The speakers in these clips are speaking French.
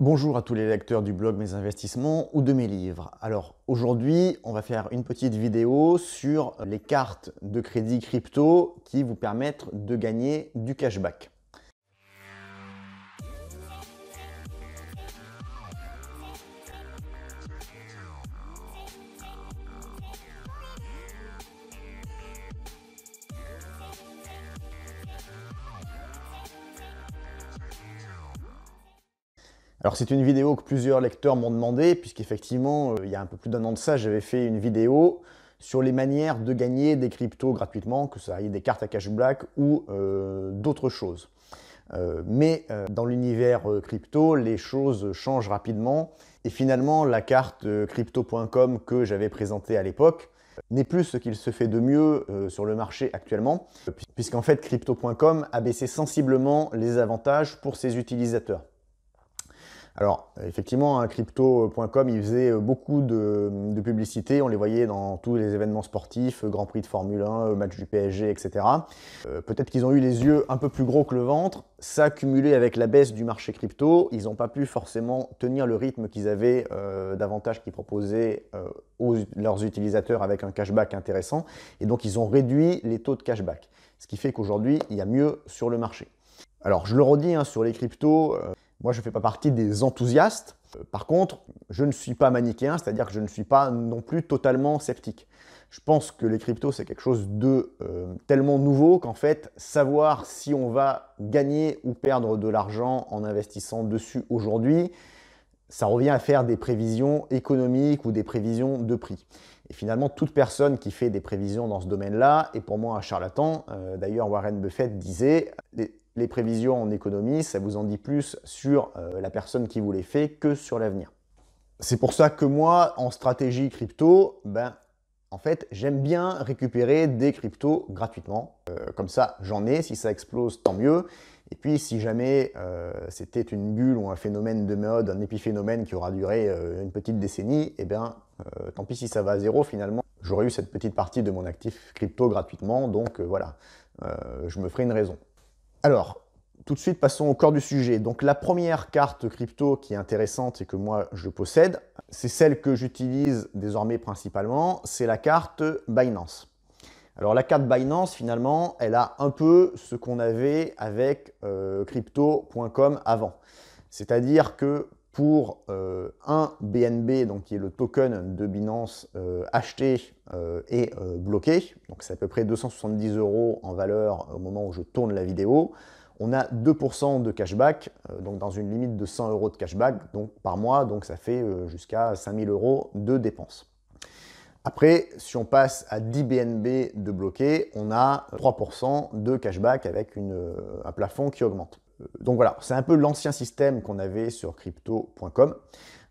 Bonjour à tous les lecteurs du blog Mes Investissements ou de mes livres. Alors aujourd'hui, on va faire une petite vidéo sur les cartes de crédit crypto qui vous permettent de gagner du cashback. Alors c'est une vidéo que plusieurs lecteurs m'ont demandé, puisqu'effectivement, il y a un peu plus d'un an de ça, j'avais fait une vidéo sur les manières de gagner des cryptos gratuitement, que ça aille des cartes à cashback ou d'autres choses. Dans l'univers crypto, les choses changent rapidement. Et finalement, la carte crypto.com que j'avais présentée à l'époque n'est plus ce qu'il se fait de mieux sur le marché actuellement, puisqu'en fait, crypto.com a baissé sensiblement les avantages pour ses utilisateurs. Alors, effectivement, crypto.com, il faisait beaucoup de publicité. On les voyait dans tous les événements sportifs, Grand Prix de Formule 1, match du PSG, etc. Peut-être qu'ils ont eu les yeux un peu plus gros que le ventre. Ça, cumulé avec la baisse du marché crypto, ils n'ont pas pu forcément tenir le rythme qu'ils avaient d'avantages qu'ils proposaient leurs utilisateurs avec un cashback intéressant. Et donc, ils ont réduit les taux de cashback. Ce qui fait qu'aujourd'hui, il y a mieux sur le marché. Alors, je le redis, sur les cryptos, moi, je ne fais pas partie des enthousiastes. Par contre, je ne suis pas manichéen, c'est-à-dire que je ne suis pas non plus totalement sceptique. Je pense que les cryptos, c'est quelque chose de tellement nouveau qu'en fait, savoir si on va gagner ou perdre de l'argent en investissant dessus aujourd'hui, ça revient à faire des prévisions économiques ou des prévisions de prix. Et finalement, toute personne qui fait des prévisions dans ce domaine-là est pour moi un charlatan. D'ailleurs, Warren Buffett disait les prévisions en économie, ça vous en dit plus sur la personne qui vous les fait que sur l'avenir. C'est pour ça que moi, en stratégie crypto, en fait, j'aime bien récupérer des cryptos gratuitement. Comme ça, j'en ai. Si ça explose, tant mieux. Et puis, si jamais c'était une bulle ou un phénomène de mode, un épiphénomène qui aura duré une petite décennie, tant pis si ça va à zéro, finalement, j'aurais eu cette petite partie de mon actif crypto gratuitement. Donc, voilà, je me ferai une raison. Alors, tout de suite, passons au cœur du sujet. Donc, la première carte crypto qui est intéressante et que moi, je possède, c'est celle que j'utilise désormais principalement, c'est la carte Binance. Alors, la carte Binance, finalement, elle a un peu ce qu'on avait avec crypto.com avant. C'est-à-dire que pour un BNB, donc qui est le token de Binance acheté et bloqué, donc c'est à peu près 270 € en valeur au moment où je tourne la vidéo, on a 2% de cashback, donc dans une limite de 100 € de cashback donc, par mois, donc ça fait jusqu'à 5000 € de dépenses. Après, si on passe à 10 BNB de bloqué, on a 3% de cashback avec un plafond qui augmente. Donc voilà, c'est un peu l'ancien système qu'on avait sur crypto.com.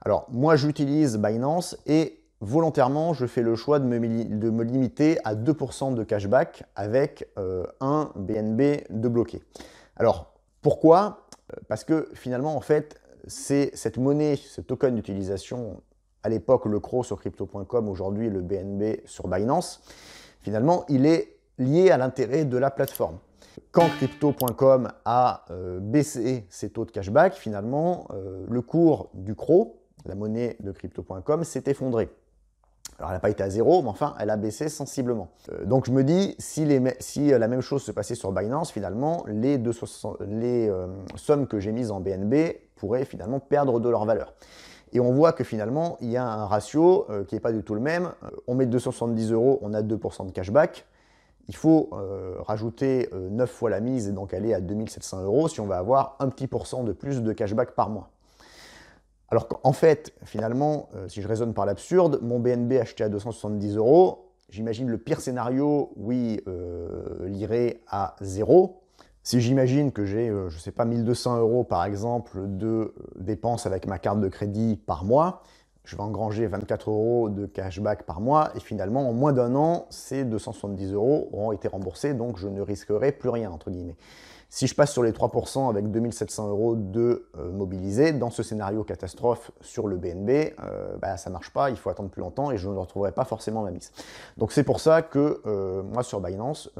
Alors moi j'utilise Binance et volontairement je fais le choix de me limiter à 2% de cashback avec un BNB de bloqué. Alors pourquoi? Parce que finalement en fait c'est cette monnaie, ce token d'utilisation, à l'époque le CRO sur crypto.com, aujourd'hui le BNB sur Binance, finalement il est lié à l'intérêt de la plateforme. Quand crypto.com a baissé ses taux de cashback, finalement, le cours du CRO, la monnaie de crypto.com, s'est effondré. Alors, elle n'a pas été à zéro, mais enfin, elle a baissé sensiblement. Donc, je me dis, si la même chose se passait sur Binance, finalement, les sommes que j'ai mises en BNB pourraient finalement perdre de leur valeur. Et on voit que finalement, il y a un ratio qui n'est pas du tout le même. On met 270 €, on a 2% de cashback. Il faut rajouter 9 fois la mise et donc aller à 2700 € si on va avoir un petit pourcent de plus de cashback par mois. Alors qu'en fait, finalement, si je raisonne par l'absurde, mon BNB acheté à 270 €, j'imagine le pire scénario, oui, l'irait à 0. Si j'imagine que j'ai, je ne sais pas, 1200 € par exemple de dépenses avec ma carte de crédit par mois, je vais engranger 24 € de cashback par mois et finalement, en moins d'un an, ces 270 € auront été remboursés, donc je ne risquerai plus rien, entre guillemets. Si je passe sur les 3% avec 2700 € de mobilisés, dans ce scénario catastrophe sur le BNB, ça ne marche pas, il faut attendre plus longtemps et je ne retrouverai pas forcément ma mise. Donc c'est pour ça que moi sur Binance,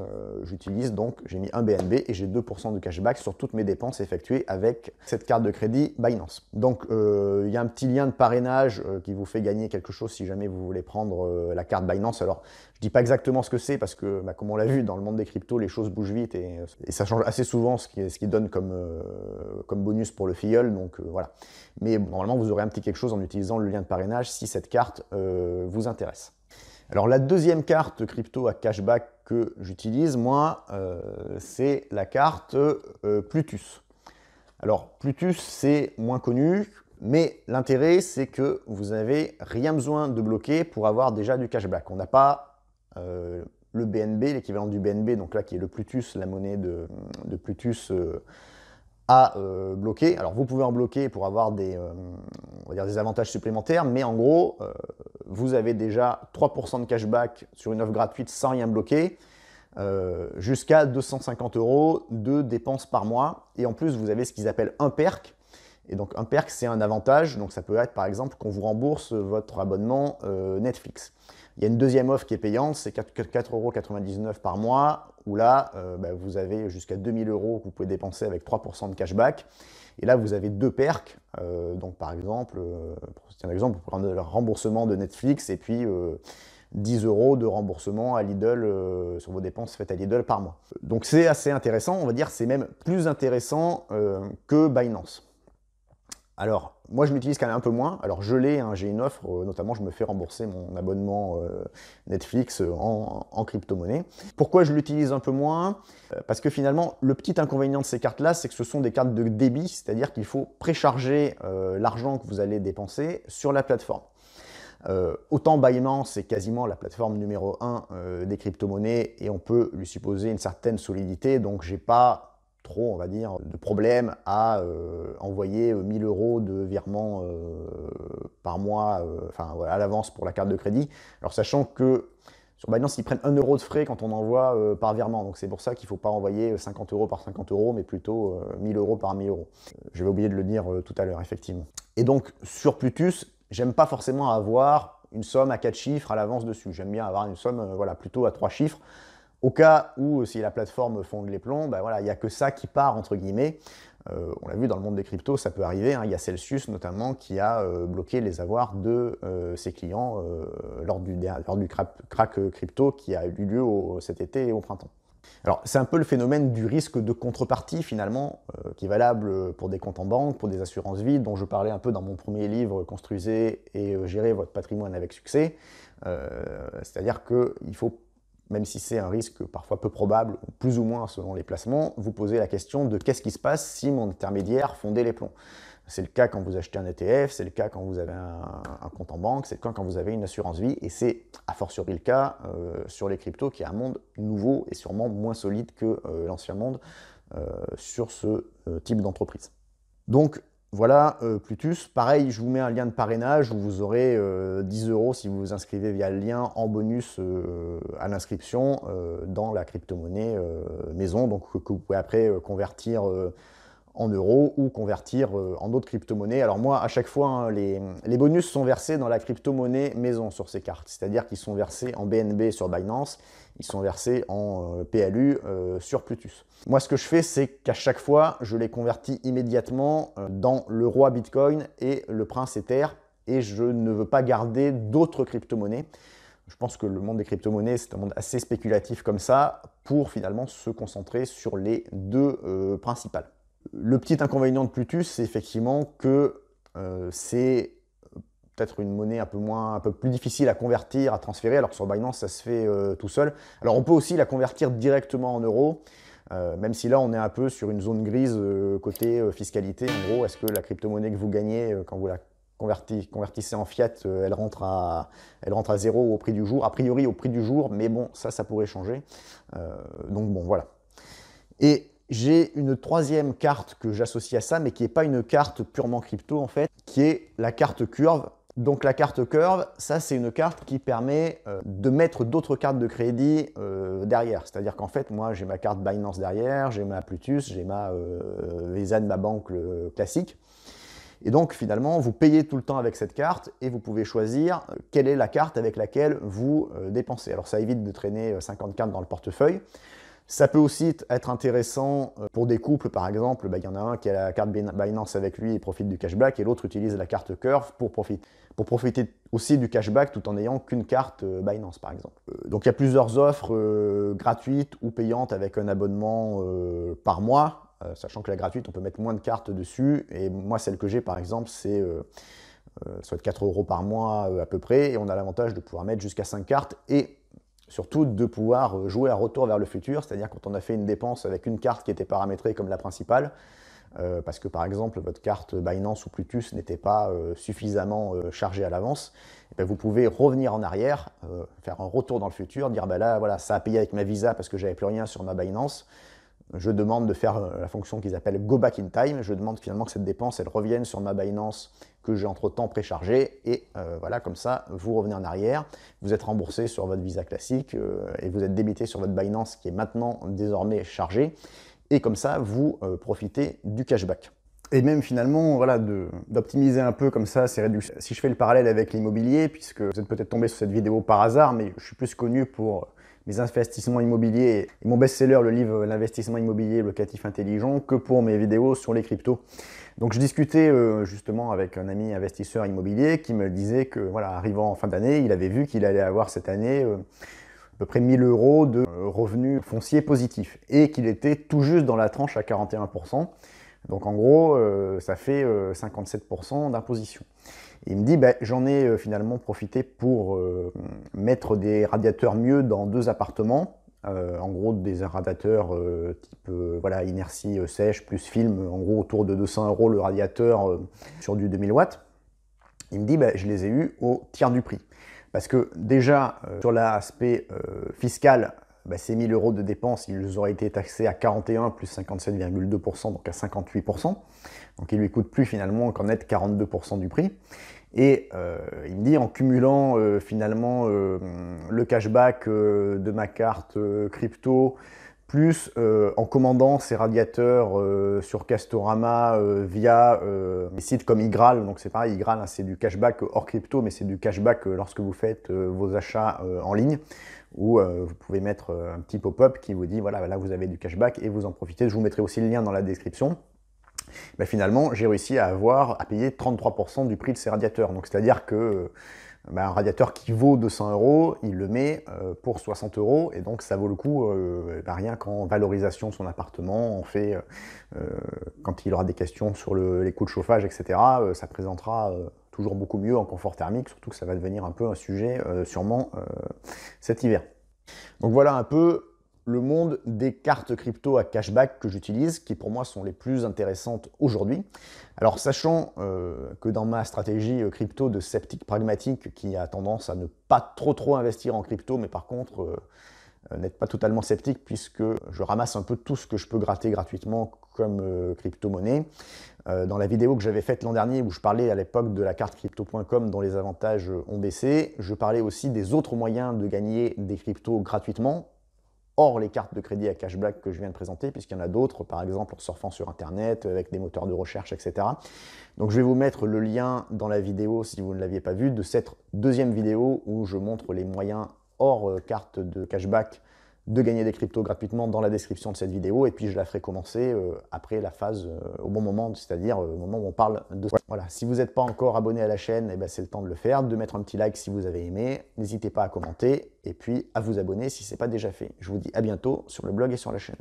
j'utilise donc, j'ai mis un BNB et j'ai 2% de cashback sur toutes mes dépenses effectuées avec cette carte de crédit Binance. Donc il y a un petit lien de parrainage qui vous fait gagner quelque chose si jamais vous voulez prendre la carte Binance. Alors je ne dis pas exactement ce que c'est parce que, comme on l'a vu, dans le monde des cryptos, les choses bougent vite et ça change assez souvent ce qui donne comme bonus pour le filleul. Donc voilà. Mais normalement, vous aurez un petit quelque chose en utilisant le lien de parrainage si cette carte vous intéresse. Alors la deuxième carte crypto à cashback que j'utilise, moi, c'est la carte Plutus. Alors Plutus, c'est moins connu. Mais l'intérêt, c'est que vous n'avez rien besoin de bloquer pour avoir déjà du cashback. On n'a pas le BNB, l'équivalent du BNB, donc là qui est le Plutus, la monnaie de Plutus à bloquer. Alors vous pouvez en bloquer pour avoir on va dire des avantages supplémentaires, mais en gros, vous avez déjà 3% de cashback sur une offre gratuite sans rien bloquer, jusqu'à 250 € de dépenses par mois. Et en plus, vous avez ce qu'ils appellent un perk. Et donc un perk, c'est un avantage, donc ça peut être par exemple qu'on vous rembourse votre abonnement Netflix. Il y a une deuxième offre qui est payante, c'est 4,99 € par mois, où là, vous avez jusqu'à 2000 € que vous pouvez dépenser avec 3% de cashback. Et là, vous avez deux perks, donc par exemple, c'est un exemple, vous prenez le remboursement de Netflix et puis 10 € de remboursement à Lidl sur vos dépenses faites à Lidl par mois. Donc c'est assez intéressant, on va dire c'est même plus intéressant que Binance. Alors, moi je l'utilise quand même un peu moins. Alors je l'ai, j'ai une offre, notamment je me fais rembourser mon abonnement Netflix en crypto-monnaie. Pourquoi je l'utilise un peu moins? Parce que finalement, le petit inconvénient de ces cartes-là, c'est que ce sont des cartes de débit, c'est-à-dire qu'il faut précharger l'argent que vous allez dépenser sur la plateforme. Autant Binance, c'est quasiment la plateforme numéro 1 des crypto-monnaies et on peut lui supposer une certaine solidité, donc j'ai pas trop, on va dire, de problème à envoyer 1000 € de virement par mois, à l'avance pour la carte de crédit. Alors sachant que sur Binance, ils prennent 1 € de frais quand on envoie par virement, donc c'est pour ça qu'il ne faut pas envoyer 50 € par 50 €, mais plutôt 1000 € par 1000 €. J'avais oublié de le dire tout à l'heure, effectivement. Et donc sur Plutus, j'aime pas forcément avoir une somme à 4 chiffres à l'avance dessus. J'aime bien avoir une somme plutôt à 3 chiffres. Au cas où, si la plateforme fonde les plombs, il n'y a que ça qui part, entre guillemets. On l'a vu dans le monde des cryptos, ça peut arriver. Il y a Celsius notamment qui a bloqué les avoirs de ses clients lors du crack crypto qui a eu lieu cet été et au printemps. Alors c'est un peu le phénomène du risque de contrepartie finalement, qui est valable pour des comptes en banque, pour des assurances vie, dont je parlais un peu dans mon premier livre, Construisez et gérez votre patrimoine avec succès. C'est-à-dire qu'il faut, même si c'est un risque parfois peu probable, plus ou moins selon les placements, vous posez la question de qu'est-ce qui se passe si mon intermédiaire fondait les plombs. C'est le cas quand vous achetez un ETF, c'est le cas quand vous avez un compte en banque, c'est le cas quand vous avez une assurance vie, et c'est a fortiori le cas sur les cryptos, qui est un monde nouveau et sûrement moins solide que l'ancien monde sur ce type d'entreprise. Donc voilà, Plutus, pareil, je vous mets un lien de parrainage où vous aurez 10 € si vous vous inscrivez via le lien en bonus à l'inscription dans la crypto-monnaie maison, donc que vous pouvez après convertir en euros ou convertir en d'autres crypto-monnaies. Alors moi, à chaque fois, les bonus sont versés dans la crypto-monnaie maison sur ces cartes, c'est-à-dire qu'ils sont versés en BNB sur Binance, ils sont versés en PLU sur Plutus. Moi, ce que je fais, c'est qu'à chaque fois, je les convertis immédiatement dans le roi Bitcoin et le prince Ether, et je ne veux pas garder d'autres crypto-monnaies. Je pense que le monde des crypto-monnaies, c'est un monde assez spéculatif comme ça, pour finalement se concentrer sur les deux principales. Le petit inconvénient de Plutus, c'est effectivement que c'est peut-être une monnaie un peu plus difficile à convertir, à transférer, alors que sur Binance, ça se fait tout seul. Alors on peut aussi la convertir directement en euros, même si là, on est un peu sur une zone grise côté fiscalité. En gros, est-ce que la crypto-monnaie que vous gagnez quand vous la convertissez en fiat, elle rentre à 0 au prix du jour, a priori au prix du jour, mais bon, ça pourrait changer. Donc bon, voilà. Et j'ai une troisième carte que j'associe à ça, mais qui n'est pas une carte purement crypto en fait, qui est la carte Curve. Donc la carte Curve, ça c'est une carte qui permet de mettre d'autres cartes de crédit derrière. C'est-à-dire qu'en fait, moi j'ai ma carte Binance derrière, j'ai ma Plutus, j'ai ma Visa de ma banque classique. Et donc finalement, vous payez tout le temps avec cette carte et vous pouvez choisir quelle est la carte avec laquelle vous dépensez. Alors ça évite de traîner 50 cartes dans le portefeuille. Ça peut aussi être intéressant pour des couples, par exemple, il y en a un qui a la carte Binance avec lui et profite du cashback, et l'autre utilise la carte Curve pour profiter aussi du cashback tout en n'ayant qu'une carte Binance, par exemple. Donc il y a plusieurs offres gratuites ou payantes avec un abonnement par mois, sachant que la gratuite, on peut mettre moins de cartes dessus, et moi, celle que j'ai, par exemple, c'est soit 4 € par mois à peu près, et on a l'avantage de pouvoir mettre jusqu'à 5 cartes, et surtout de pouvoir jouer à retour vers le futur, c'est-à-dire quand on a fait une dépense avec une carte qui était paramétrée comme la principale, parce que par exemple votre carte Binance ou Plutus n'était pas suffisamment chargée à l'avance, vous pouvez revenir en arrière, faire un retour dans le futur, dire là voilà, ça a payé avec ma Visa parce que j'avais plus rien sur ma Binance, je demande de faire la fonction qu'ils appellent Go Back in Time, je demande finalement que cette dépense elle revienne sur ma Binance que j'ai entre-temps préchargé, et voilà, comme ça, vous revenez en arrière, vous êtes remboursé sur votre Visa classique, et vous êtes débité sur votre Binance qui est maintenant désormais chargé, et comme ça, vous profitez du cashback. Et même finalement, voilà, d'optimiser un peu comme ça ces réductions. Si je fais le parallèle avec l'immobilier, puisque vous êtes peut-être tombé sur cette vidéo par hasard, mais je suis plus connu pour mes investissements immobiliers et mon best-seller, le livre L'investissement immobilier locatif intelligent, que pour mes vidéos sur les cryptos. Donc je discutais justement avec un ami investisseur immobilier qui me disait que, voilà, arrivant en fin d'année, il avait vu qu'il allait avoir cette année à peu près 1000 € de revenus fonciers positifs, et qu'il était tout juste dans la tranche à 41%. Donc en gros, ça fait 57% d'imposition. Il me dit, j'en ai finalement profité pour mettre des radiateurs mieux dans 2 appartements. En gros, des radiateurs type voilà, inertie sèche plus film, en gros autour de 200 € le radiateur sur du 2000 watts. Il me dit, je les ai eus au tiers du prix. Parce que déjà, sur l'aspect fiscal, ces 1000 € de dépenses, ils auraient été taxés à 41 plus 57,2%, donc à 58%. Donc il lui coûte plus finalement qu'en net 42% du prix. Et il me dit, en cumulant finalement le cashback de ma carte crypto, plus en commandant ces radiateurs sur Castorama via des sites comme Igral. Donc c'est pareil, Igral, hein, c'est du cashback hors crypto, mais c'est du cashback lorsque vous faites vos achats en ligne, où vous pouvez mettre un petit pop-up qui vous dit, voilà, là vous avez du cashback et vous en profitez. Je vous mettrai aussi le lien dans la description. Finalement, j'ai réussi à payer 33% du prix de ces radiateurs. Donc c'est-à-dire que un radiateur qui vaut 200 €, il le met pour 60 €, et donc ça vaut le coup, rien qu'en valorisation de son appartement, on fait, quand il aura des questions sur les coûts de chauffage, etc., ça présentera toujours beaucoup mieux en confort thermique, surtout que ça va devenir un peu un sujet sûrement cet hiver. Donc voilà un peu le monde des cartes crypto à cashback que j'utilise, qui pour moi sont les plus intéressantes aujourd'hui. Alors sachant que dans ma stratégie crypto de sceptique pragmatique, qui a tendance à ne pas trop investir en crypto, mais par contre n'être pas totalement sceptique, puisque je ramasse un peu tout ce que je peux gratter gratuitement comme crypto-monnaie. Dans la vidéo que j'avais faite l'an dernier, où je parlais à l'époque de la carte crypto.com dont les avantages ont baissé, je parlais aussi des autres moyens de gagner des cryptos gratuitement, hors les cartes de crédit à cashback que je viens de présenter, puisqu'il y en a d'autres, par exemple en surfant sur Internet, avec des moteurs de recherche, etc. Donc je vais vous mettre le lien dans la vidéo, si vous ne l'aviez pas vu, de cette deuxième vidéo où je montre les moyens hors carte de cashback de gagner des cryptos gratuitement, dans la description de cette vidéo, et puis je la ferai commencer après la phase au bon moment, c'est-à-dire au moment où on parle de... Voilà, si vous n'êtes pas encore abonné à la chaîne, c'est le temps de le faire, de mettre un petit like si vous avez aimé, n'hésitez pas à commenter, et puis à vous abonner si ce n'est pas déjà fait. Je vous dis à bientôt sur le blog et sur la chaîne.